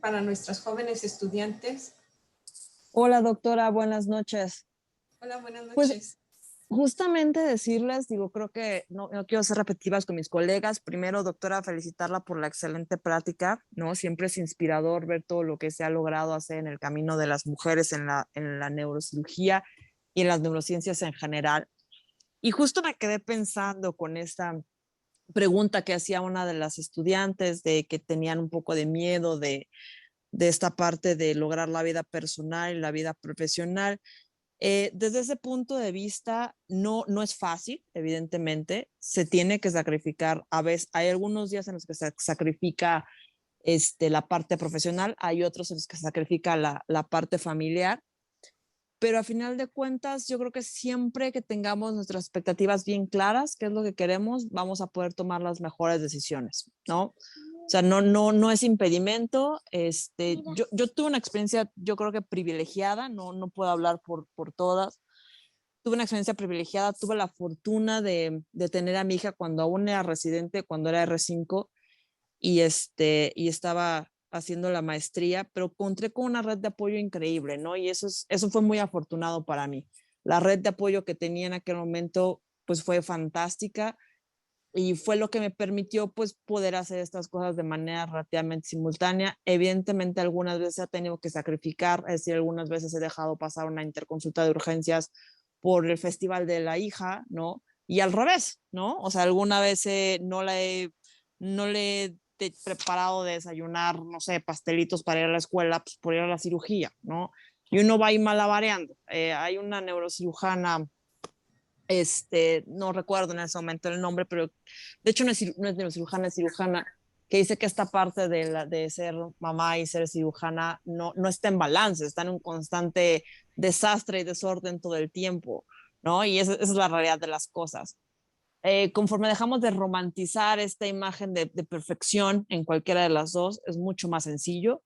Speaker 2: para nuestras jóvenes estudiantes?
Speaker 8: Hola, doctora, buenas noches.
Speaker 2: Hola, buenas
Speaker 8: Pues
Speaker 2: noches.
Speaker 8: justamente decirles, digo, creo que no quiero ser repetitivas con mis colegas. Primero, doctora, felicitarla por la excelente plática, ¿no? Siempre es inspirador ver todo lo que se ha logrado hacer en el camino de las mujeres en la neurocirugía y en las neurociencias en general. Y justo me quedé pensando con esta pregunta que hacía una de las estudiantes de que tenían un poco de miedo de esta parte de lograr la vida personal y la vida profesional. Desde ese punto de vista, no es fácil, evidentemente, se tiene que sacrificar, a veces hay algunos días en los que se sacrifica la parte profesional, hay otros en los que se sacrifica la parte familiar, pero a final de cuentas, yo creo que siempre que tengamos nuestras expectativas bien claras, qué es lo que queremos, vamos a poder tomar las mejores decisiones, ¿no? O sea, no es impedimento. Yo tuve una experiencia, yo creo que privilegiada, no puedo hablar por todas. Tuve una experiencia privilegiada, tuve la fortuna de tener a mi hija cuando aún era residente, cuando era R5, y estaba haciendo la maestría, pero encontré con una red de apoyo increíble, ¿no? Y eso fue muy afortunado para mí. La red de apoyo que tenía en aquel momento, pues fue fantástica y fue lo que me permitió, pues, poder hacer estas cosas de manera relativamente simultánea. Evidentemente, algunas veces he tenido que sacrificar, es decir, algunas veces he dejado pasar una interconsulta de urgencias por el festival de la hija, ¿no? Y al revés, ¿no? O sea, alguna vez no le he preparado de desayunar, no sé, pastelitos para ir a la escuela, pues por ir a la cirugía, ¿no? Y uno va ahí malabareando. Hay una neurocirujana, no recuerdo en ese momento el nombre, pero de hecho no es neurocirujana, es cirujana, que dice que esta parte de ser mamá y ser cirujana no está en balance, está en un constante desastre y desorden todo el tiempo, ¿no? Y esa es la realidad de las cosas. Conforme dejamos de romantizar esta imagen de perfección en cualquiera de las dos, es mucho más sencillo,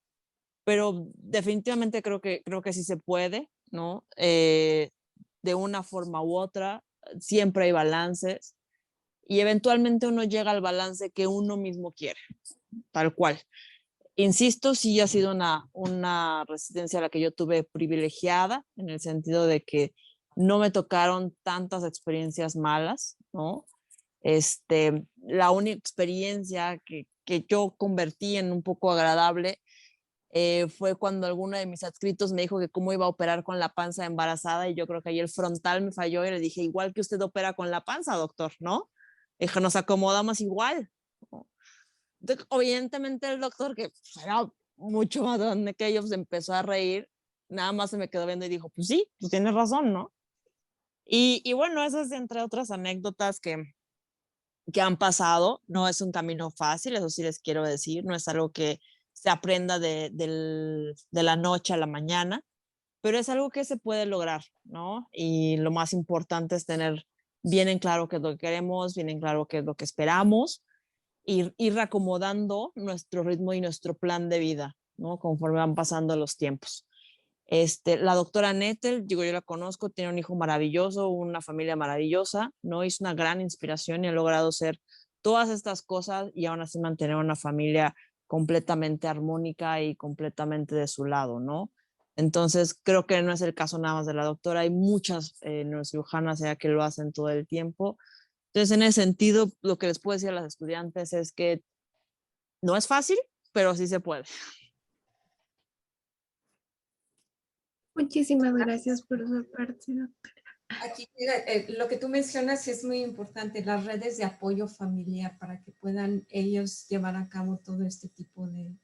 Speaker 8: pero definitivamente creo que sí se puede, ¿no? De una forma u otra, siempre hay balances y eventualmente uno llega al balance que uno mismo quiere, tal cual. Insisto, sí ha sido una residencia a la que yo tuve privilegiada, en el sentido de que no me tocaron tantas experiencias malas, ¿no? La única experiencia que yo convertí en un poco agradable fue cuando alguno de mis adscritos me dijo que cómo iba a operar con la panza embarazada y yo creo que ahí el frontal me falló y le dije, igual que usted opera con la panza, doctor, ¿no? Dije, nos acomodamos igual. Entonces, evidentemente el doctor, que era mucho más grande que ellos, empezó a reír, nada más se me quedó viendo y dijo, pues sí, tú tienes razón, ¿no? Y bueno, esas entre otras anécdotas que han pasado, no es un camino fácil, eso sí les quiero decir, no es algo que se aprenda de la noche a la mañana, pero es algo que se puede lograr, ¿no? Y lo más importante es tener bien en claro qué es lo que queremos, bien en claro qué es lo que esperamos, ir reacomodando nuestro ritmo y nuestro plan de vida, ¿no? Conforme van pasando los tiempos. La doctora Nettel, digo, yo la conozco, tiene un hijo maravilloso, una familia maravillosa, ¿no? Es una gran inspiración y ha logrado ser todas estas cosas y aún así mantener una familia completamente armónica y completamente de su lado, ¿no? Entonces, creo que no es el caso nada más de la doctora, hay muchas neurocirujanas ya que lo hacen todo el tiempo. Entonces, en ese sentido, lo que les puedo decir a las estudiantes es que no es fácil, pero sí se puede.
Speaker 1: Muchísimas gracias por su parte.
Speaker 2: Aquí, lo que tú mencionas es muy importante, las redes de apoyo familiar para que puedan ellos llevar a cabo todo este tipo de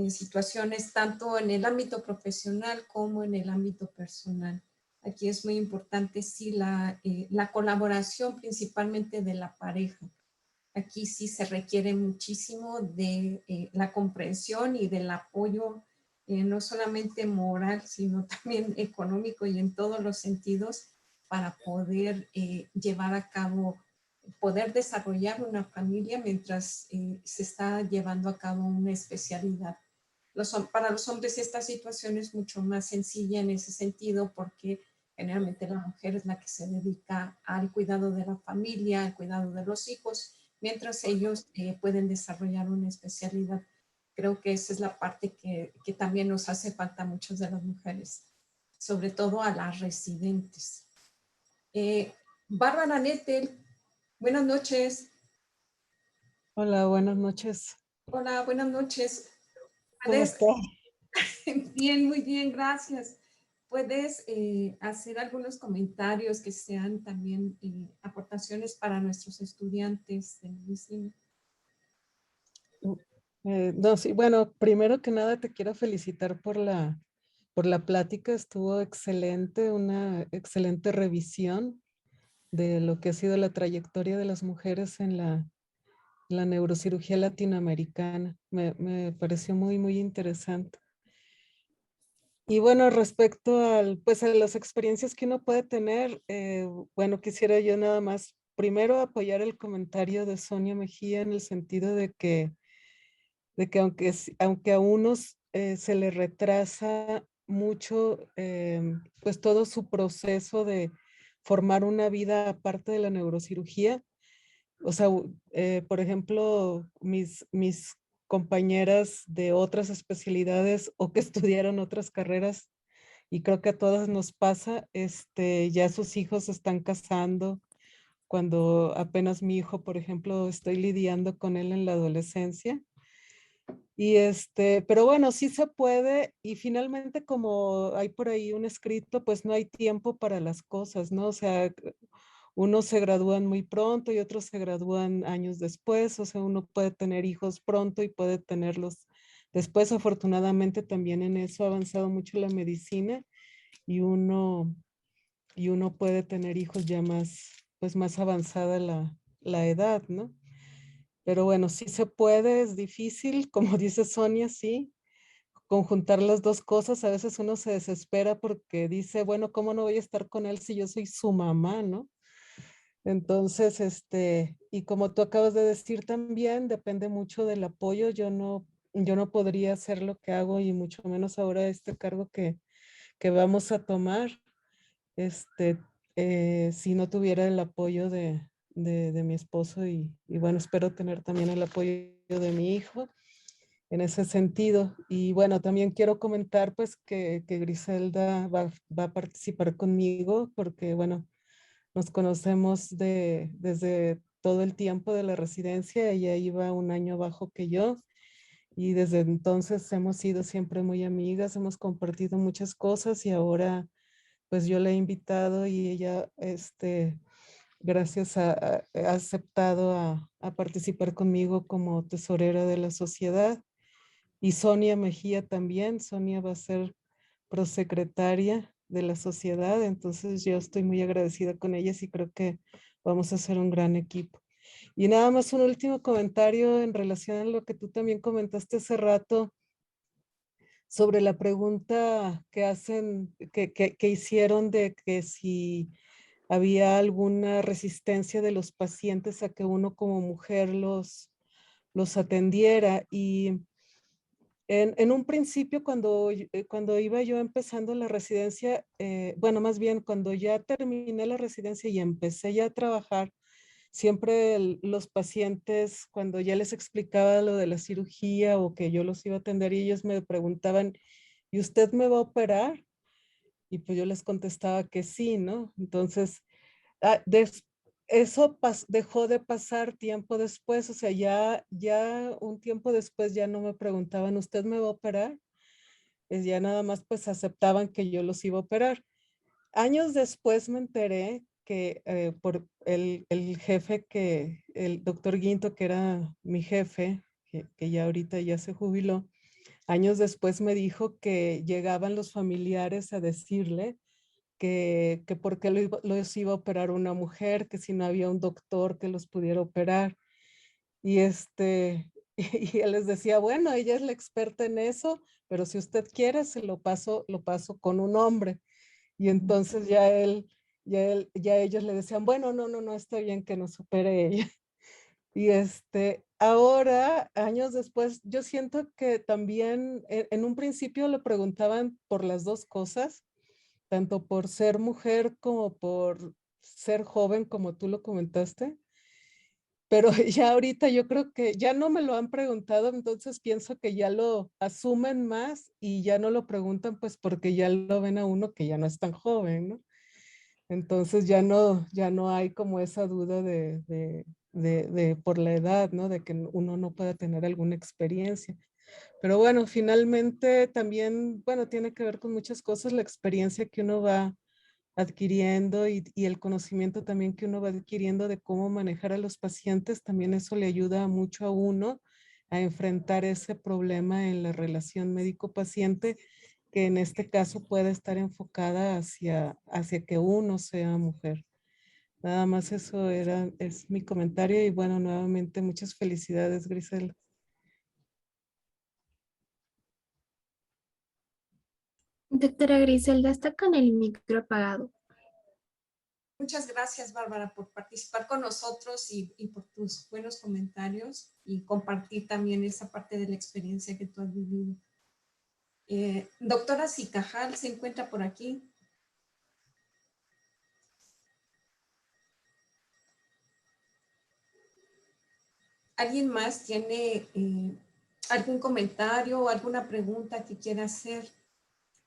Speaker 2: situaciones, tanto en el ámbito profesional como en el ámbito personal. Aquí es muy importante, sí, la colaboración principalmente de la pareja. Aquí sí se requiere muchísimo de la comprensión y del apoyo, no solamente moral, sino también económico y en todos los sentidos para poder llevar a cabo, poder desarrollar una familia mientras se está llevando a cabo una especialidad. Para los hombres esta situación es mucho más sencilla en ese sentido porque generalmente la mujer es la que se dedica al cuidado de la familia, al cuidado de los hijos, mientras ellos pueden desarrollar una especialidad. Creo que esa es la parte que también nos hace falta a muchas de las mujeres, sobre todo a las residentes. Bárbara Nettel, buenas noches.
Speaker 9: Hola, buenas noches.
Speaker 2: Hola, buenas noches.
Speaker 9: ¿Cómo está?
Speaker 2: Bien, muy bien, gracias. ¿Puedes hacer algunos comentarios que sean también aportaciones para nuestros estudiantes de medicina?
Speaker 9: No, sí, bueno, primero que nada te quiero felicitar por la plática, estuvo excelente, una excelente revisión de lo que ha sido la trayectoria de las mujeres en la neurocirugía latinoamericana. Me pareció muy, muy interesante. Y bueno, respecto pues a las experiencias que uno puede tener, bueno, quisiera yo nada más primero apoyar el comentario de Sonia Mejía en el sentido de que aunque a unos se le retrasa mucho pues todo su proceso de formar una vida aparte de la neurocirugía, o sea, por ejemplo, mis compañeras de otras especialidades o que estudiaron otras carreras, y creo que a todas nos pasa, ya sus hijos se están casando, cuando apenas mi hijo, por ejemplo, estoy lidiando con él en la adolescencia. Y pero bueno, sí se puede, y finalmente como hay por ahí un escrito, pues no hay tiempo para las cosas, ¿no? O sea, unos se gradúan muy pronto y otros se gradúan años después, o sea, uno puede tener hijos pronto y puede tenerlos después. Afortunadamente también en eso ha avanzado mucho la medicina y uno puede tener hijos ya más, pues más avanzada la edad, ¿no? Pero bueno, sí se puede, es difícil, como dice Sonia, sí, conjuntar las dos cosas. A veces uno se desespera porque dice, bueno, ¿cómo no voy a estar con él si yo soy su mamá, ¿no? Entonces, y como tú acabas de decir también, depende mucho del apoyo. Yo no podría hacer lo que hago y mucho menos ahora este cargo que vamos a tomar, este, si no tuviera el apoyo de mi esposo y bueno, espero tener también el apoyo de mi hijo en ese sentido. Y bueno, también quiero comentar pues que Griselda va a participar conmigo porque bueno, nos conocemos desde todo el tiempo de la residencia. Ella iba un año abajo que yo y desde entonces hemos sido siempre muy amigas, hemos compartido muchas cosas y ahora pues yo la he invitado y ella, gracias ha aceptado a participar conmigo como tesorera de la sociedad. Y Sonia Mejía también, Sonia va a ser prosecretaria de la sociedad, entonces yo estoy muy agradecida con ellas y creo que vamos a hacer un gran equipo. Y nada más un último comentario en relación a lo que tú también comentaste hace rato sobre la pregunta que hicieron de que si había alguna resistencia de los pacientes a que uno como mujer los atendiera. Y En un principio, cuando iba yo empezando la residencia, bueno, más bien cuando ya terminé la residencia y empecé ya a trabajar, siempre los pacientes, cuando ya les explicaba lo de la cirugía o que yo los iba a atender, y ellos me preguntaban, ¿y usted me va a operar? Y pues yo les contestaba que sí, ¿no? Entonces, ah, eso dejó de pasar tiempo después, o sea, ya un tiempo después ya no me preguntaban, ¿usted me va a operar? Ya nada más pues aceptaban que yo los iba a operar. Años después me enteré que por el jefe el doctor Guinto, que era mi jefe, que ya ahorita ya se jubiló, años después me dijo que llegaban los familiares a decirle que por qué los iba a operar una mujer, que si no había un doctor que los pudiera operar. Y y él les decía, bueno, ella es la experta en eso, pero si usted quiere, lo paso con un hombre. Y entonces ya ellos le decían, bueno, no, está bien que nos opere ella. Y ahora, años después, yo siento que también en un principio le preguntaban por las dos cosas, tanto por ser mujer como por ser joven, como tú lo comentaste. Pero ya ahorita yo creo que ya no me lo han preguntado, entonces pienso que ya lo asumen más y ya no lo preguntan pues porque ya lo ven a uno que ya no es tan joven, ¿no? Entonces ya no hay como esa duda de por la edad, ¿no? De que uno no pueda tener alguna experiencia. Pero bueno, finalmente también, bueno, tiene que ver con muchas cosas, la experiencia que uno va adquiriendo y el conocimiento también que uno va adquiriendo de cómo manejar a los pacientes, también eso le ayuda mucho a uno a enfrentar ese problema en la relación médico-paciente, que en este caso puede estar enfocada hacia que uno sea mujer. Nada más eso es mi comentario y bueno, nuevamente muchas felicidades, Grisela.
Speaker 1: Doctora Griselda, está con el micro apagado.
Speaker 2: Muchas gracias, Bárbara, por participar con nosotros y por tus buenos comentarios y compartir también esa parte de la experiencia que tú has vivido. Doctora Zicajal se encuentra por aquí. ¿Alguien más tiene algún comentario o alguna pregunta que quiera hacer?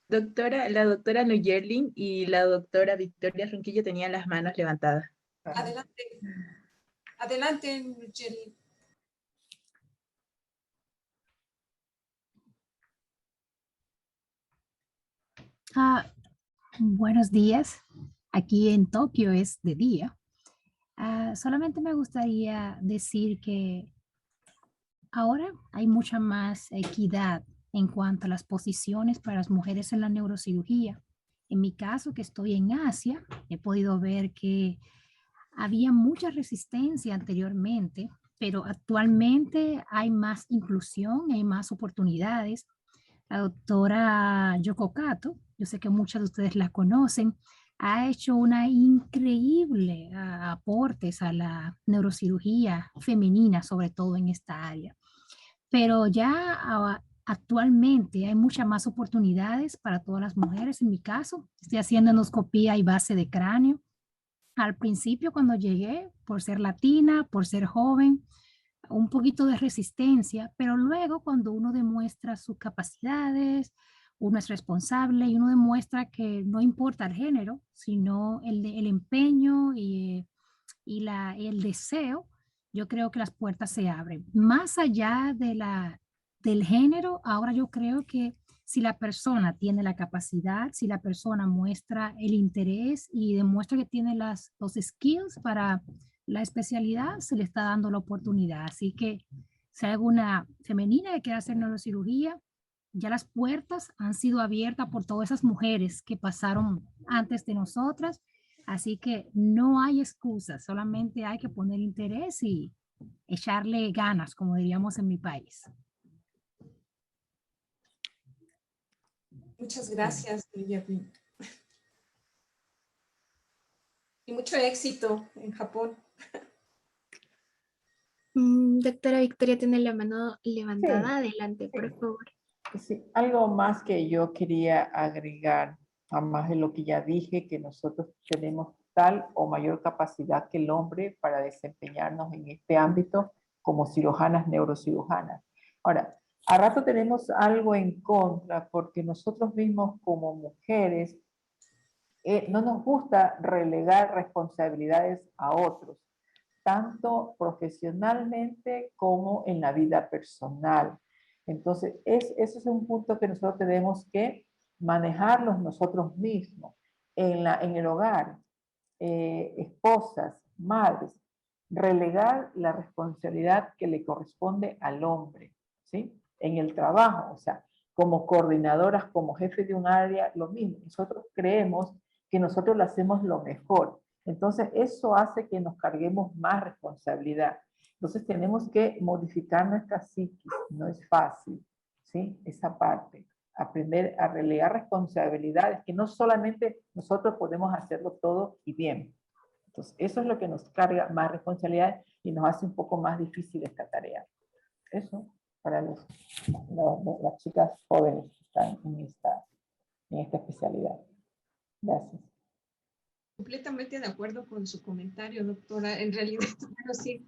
Speaker 3: Doctora, la doctora Nuyerlin y la doctora Victoria Ronquillo tenían las manos levantadas.
Speaker 2: Adelante. Adelante, Nuyerlin.
Speaker 10: Buenos días. Aquí en Tokio es de día. Solamente me gustaría decir que ahora hay mucha más equidad en cuanto a las posiciones para las mujeres en la neurocirugía. En mi caso, que estoy en Asia, he podido ver que había mucha resistencia anteriormente, pero actualmente hay más inclusión, hay más oportunidades. La doctora Yoko Kato, yo sé que muchas de ustedes la conocen, ha hecho una increíble aportes a la neurocirugía femenina, sobre todo en esta área. Pero ya actualmente hay muchas más oportunidades para todas las mujeres. En mi caso, estoy haciendo endoscopía y base de cráneo. Al principio, cuando llegué, por ser latina, por ser joven, un poquito de resistencia, pero luego cuando uno demuestra sus capacidades, uno es responsable y uno demuestra que no importa el género, sino el empeño el deseo, yo creo que las puertas se abren. Más allá del género, ahora yo creo que si la persona tiene la capacidad, si la persona muestra el interés y demuestra que tiene los skills para la especialidad, se le está dando la oportunidad. Así que si hay alguna femenina que quiera hacer neurocirugía, ya las puertas han sido abiertas por todas esas mujeres que pasaron antes de nosotras. Así que no hay excusas, solamente hay que poner interés y echarle ganas, como diríamos en mi país.
Speaker 2: Muchas gracias, Nuyerlin. Y mucho éxito en Japón.
Speaker 1: Doctora Victoria tiene la mano levantada. Sí. Adelante, por favor.
Speaker 7: Sí, algo más que yo quería agregar, a más de lo que ya dije, que nosotros tenemos tal o mayor capacidad que el hombre para desempeñarnos en este ámbito como cirujanas, neurocirujanas. Ahora, a rato tenemos algo en contra porque nosotros mismos como mujeres no nos gusta relegar responsabilidades a otros, tanto profesionalmente como en la vida personal. Entonces, ese es un punto que nosotros tenemos que manejarlos nosotros mismos en el hogar, esposas, madres, relegar la responsabilidad que le corresponde al hombre, ¿sí? En el trabajo, o sea, como coordinadoras, como jefe de un área, lo mismo. Nosotros creemos que nosotros lo hacemos lo mejor. Entonces, eso hace que nos carguemos más responsabilidad. Entonces, tenemos que modificar nuestra psiquis. No es fácil, ¿sí? Esa parte. Aprender a relegar responsabilidades, que no solamente nosotros podemos hacerlo todo y bien. Entonces, eso es lo que nos carga más responsabilidad y nos hace un poco más difícil esta tarea. Eso para las chicas jóvenes que están en esta especialidad. Gracias.
Speaker 2: Completamente de acuerdo con su comentario, doctora. En realidad, bueno, sí,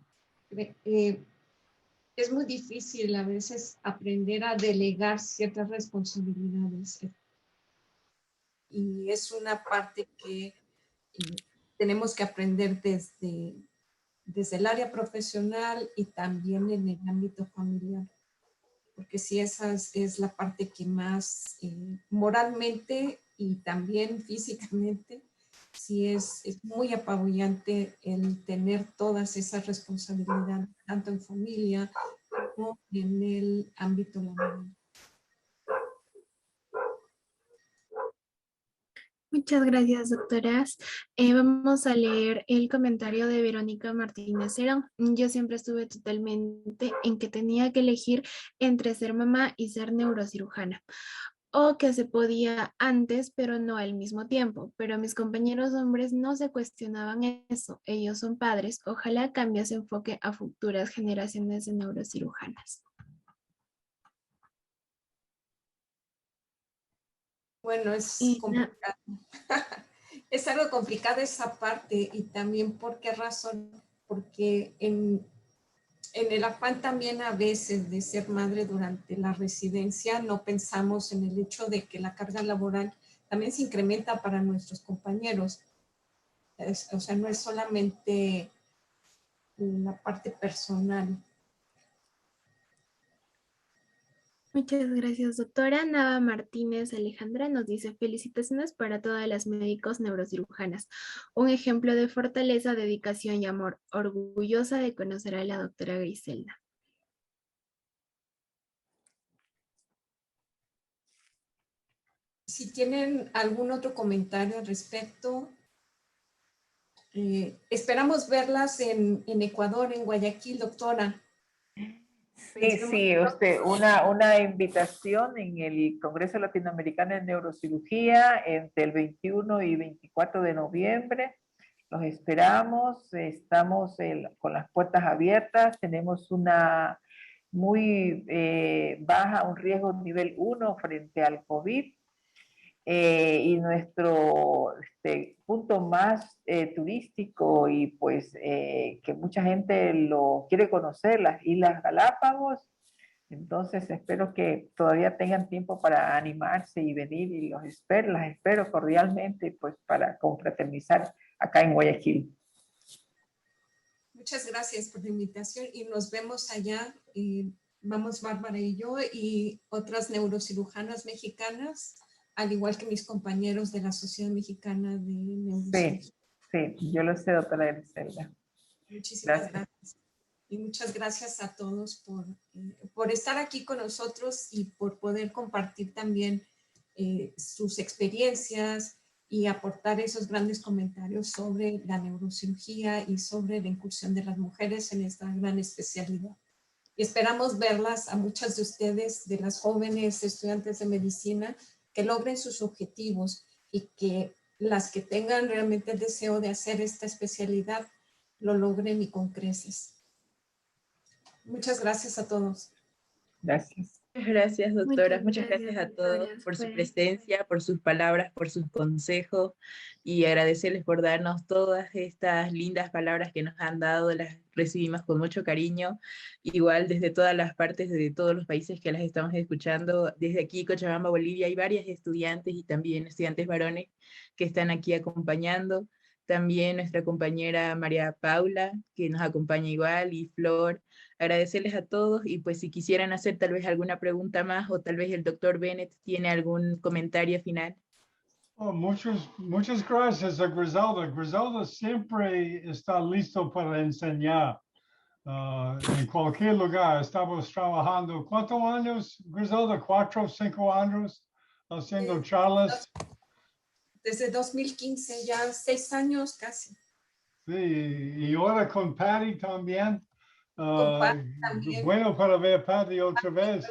Speaker 2: es muy difícil a veces aprender a delegar ciertas responsabilidades. Y es una parte que tenemos que aprender desde el área profesional y también en el ámbito familiar. Porque sí, esa es la parte que más moralmente y también físicamente, sí es muy apabullante el tener todas esas responsabilidades, tanto en familia como en el ámbito laboral.
Speaker 1: Muchas gracias, doctoras. Vamos a leer el comentario de Verónica Martínez Herón. Yo siempre estuve totalmente en que tenía que elegir entre ser mamá y ser neurocirujana, o que se podía antes, pero no al mismo tiempo. Pero mis compañeros hombres no se cuestionaban eso. Ellos son padres. Ojalá cambie ese enfoque a futuras generaciones de neurocirujanas.
Speaker 2: Bueno, es complicado. Es algo complicado esa parte, y también por qué razón, porque en el afán también a veces de ser madre durante la residencia no pensamos en el hecho de que la carga laboral también se incrementa para nuestros compañeros. O sea, no es solamente la parte personal.
Speaker 1: Muchas gracias, doctora. Nava Martínez Alejandra nos dice: felicitaciones para todas las médicos neurocirujanas. Un ejemplo de fortaleza, dedicación y amor. Orgullosa de conocer a la doctora Griselda.
Speaker 2: Si tienen algún otro comentario al respecto, esperamos verlas en Ecuador, en Guayaquil, doctora.
Speaker 7: Sí, una invitación en el Congreso Latinoamericano de Neurocirugía entre el 21 y 24 de noviembre. Los esperamos, estamos con las puertas abiertas, tenemos una muy baja, un riesgo nivel 1 frente al COVID. Y nuestro punto más turístico y pues que mucha gente lo quiere conocer, las Islas Galápagos. Entonces espero que todavía tengan tiempo para animarse y venir, y las espero cordialmente pues para confraternizar acá en Guayaquil.
Speaker 2: Muchas gracias por la invitación y nos vemos allá. Vamos Bárbara y yo y otras neurocirujanas mexicanas, al igual que mis compañeros de la Sociedad Mexicana de Neurocirugía.
Speaker 7: Sí, yo lo sé, doctora Griselda.
Speaker 2: Muchísimas gracias. Y muchas gracias a todos por estar aquí con nosotros y por poder compartir también sus experiencias y aportar esos grandes comentarios sobre la neurocirugía y sobre la incursión de las mujeres en esta gran especialidad. Y esperamos verlas a muchas de ustedes, de las jóvenes estudiantes de medicina, que logren sus objetivos y que las que tengan realmente el deseo de hacer esta especialidad lo logren y con creces. Muchas gracias a todos.
Speaker 7: Gracias.
Speaker 3: Muchas gracias, doctora. Muchas
Speaker 1: gracias,
Speaker 3: gracias a todos
Speaker 1: doctoras,
Speaker 3: por su
Speaker 1: pues.
Speaker 3: presencia, por sus palabras, por sus consejos y agradecerles por darnos todas estas lindas palabras que nos han dado. Las recibimos con mucho cariño, igual desde todas las partes, de todos los países que las estamos escuchando. Desde aquí, Cochabamba, Bolivia, hay varias estudiantes y también estudiantes varones que están aquí acompañando. También nuestra compañera María Paula, que nos acompaña igual, y Flor. Agradecerles a todos y pues si quisieran hacer tal vez alguna pregunta más o tal vez el doctor Bennett tiene algún comentario final.
Speaker 6: Oh, muchas gracias a Griselda. Griselda siempre está listo para enseñar. En cualquier lugar. Estamos trabajando. ¿Cuántos años, Griselda? 4 o 5 años haciendo charlas.
Speaker 2: Desde 2015, ya 6 años casi.
Speaker 6: Sí, y ahora con Patty también.
Speaker 2: También.
Speaker 6: Bueno para ver Patty otra vez.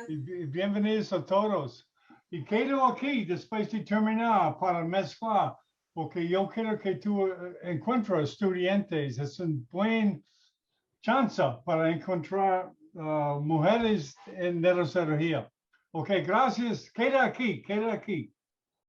Speaker 6: Y bienvenidos a todos. Y quedo aquí después de terminar para mezclar, porque yo quiero que tú encuentres estudiantes. Es un buen chance para encontrar mujeres en neurocirugía. Ok, gracias. Queda aquí, queda aquí.